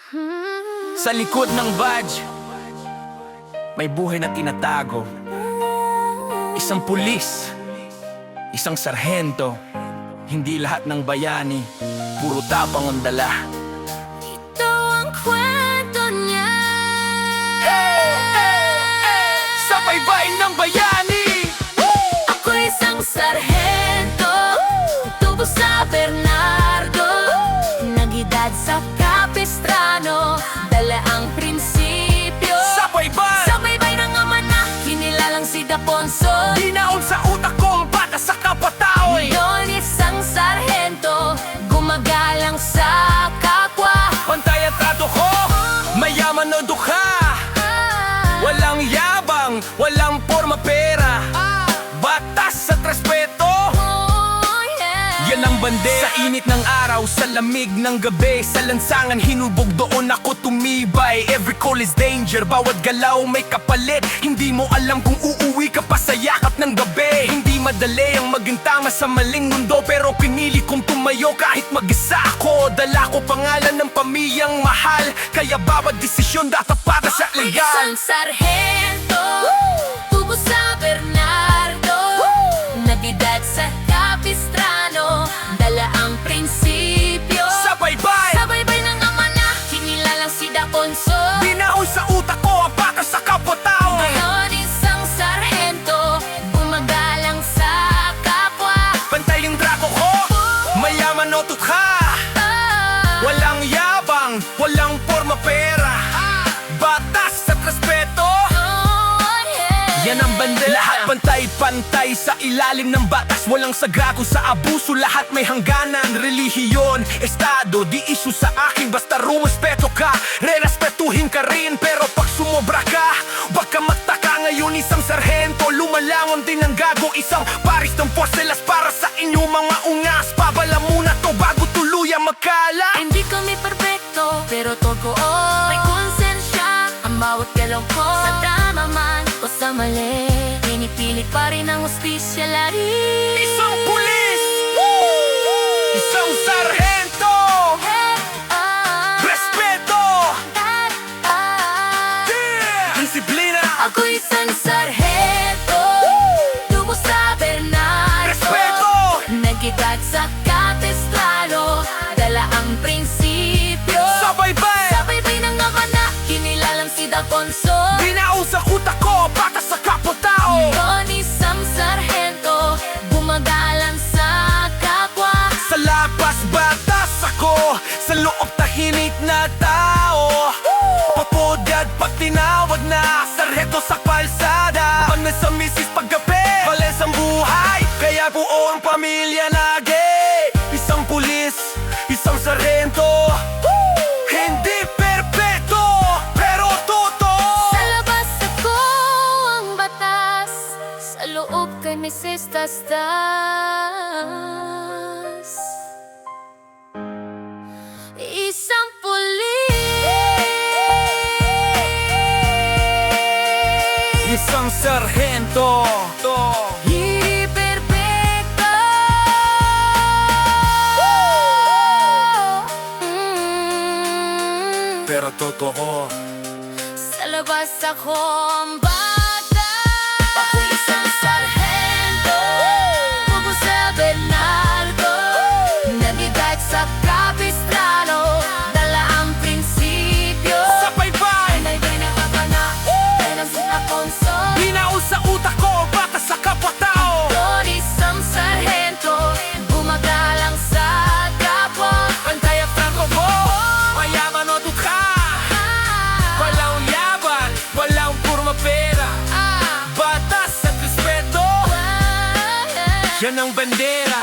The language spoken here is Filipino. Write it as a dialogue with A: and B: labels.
A: Sa likod ng badge, may buhay na tinatago. Isang pulis, isang sarhento. Hindi lahat ng bayani, puro tapang ang dala.
B: Ito ang kwento niya.
A: Sa baybayin ng bayani.
B: Ako isang sarhento, tubo sa Bernardo, nagedad sa Capistrano, dala ang prinsipyo.
A: Sa baybay
B: ng ama na kinilalang si Daponso.
A: Dinaon sa utak ko ang bata sa kapataoy.
B: Ngayon isang sarhento, gumagalang sa kapwa.
A: Pantay at trato ko, mayaman o dukha. Walang yabang, walang porma pera. Batas at respeto,
B: Oh, yeah.
A: yan ang bandera. Sa init ng araw, sa lamig ng gabi, sa lansangan hinubog doon ako tumibay. Every call is danger, bawat galaw may kapalit. Hindi mo alam kung uuwi ka pa sa yakap ng gabi. Hindi madali ang maging tama sa maling mundo, pero pinili kong tumayo kahit mag-isa ako. Dala ko pangalan ng pamilyang mahal, kaya bawat desisyon dapat para sa legal.
B: Isang sarhento, tubo sa Bernardo, nagedad sa Capistrano, dala ang prinsipyo.
A: Sa baybay
B: ng ama na kinilalang si Daponso.
A: dinaon sa utak ko ang bata sa kapwa-tao.
B: Ngayon isang sarhento, gumagalang sa kapwa.
A: Pantay yung trato ko, mayaman o tukha. Walang yabang, walang porma pera. Batas at respeto,
B: Oh, yeah.
A: yan ang bandera. Lahat pantay-pantay sa ilalim ng batas. Walang sagrado sa abuso, lahat may hangganan. Relihiyon, estado, di issue sa akin. Basta rumespeto ka, re-respetuhin ka rin. Pero pag sumobra ka, wag ka magtaka. Ngayon isang sarhento, lumalangon din ang gago. Isang paris ng porcelas para sa inyo mga ungas. Pabala muna to bago tuluyang magkala.
B: Hindi kami perfecto, pero totoo may konsensya ang bawat galaw ko. Sa tama man o sa mali, pinipilit pa rin ang hustisya lari.
A: Isang pulis, isang sarhento, respeto, disiplina,
B: Ako isang sarhento, tubo sa Bernardo,
A: respeto.
B: nagedad sa Capistrano, dala ang prinsipyo.
A: Sa baybay,
B: ng ama na kinilalang si Daponso.
A: dinaon sa utak ko ang bata sa kapwa-tao.
B: Ngayon isang sarhento, gumagalang sa kapwa.
A: Sa lapas batas ako, sa loob tahimik na tao. Papodad pag tinawag na, sarhento sa kalsada. Pag nasa misis paggabi, balas ang buhay, kaya buo ang pamilya nage. Isang pulis, isang sarhento, hindi perpeto, pero totoo.
B: Sa labas ako ang batas, sa loob kay Mrs. Tastas. Isang pulis,
A: Isang sarhento,
B: hindi perpekto.
A: pero totoo.
B: Sa labas ako ang bata, ako isang sarhento, tubo sa Bernardo, nagedad sa Capistrano, dala ang prinsipyo.
A: Sa baybay,
B: Baybay ng ama na kinilalang si Daponso.
A: dinaon sa utak ko ang bata sa kapwa-tao.
B: Ngayon isang sarhento, gumagalang sa kapwa.
A: Pantay at franco ko, mayaman o dukha. Walang yaban, walang purma pera. Batas at respeto, yan ang bandera.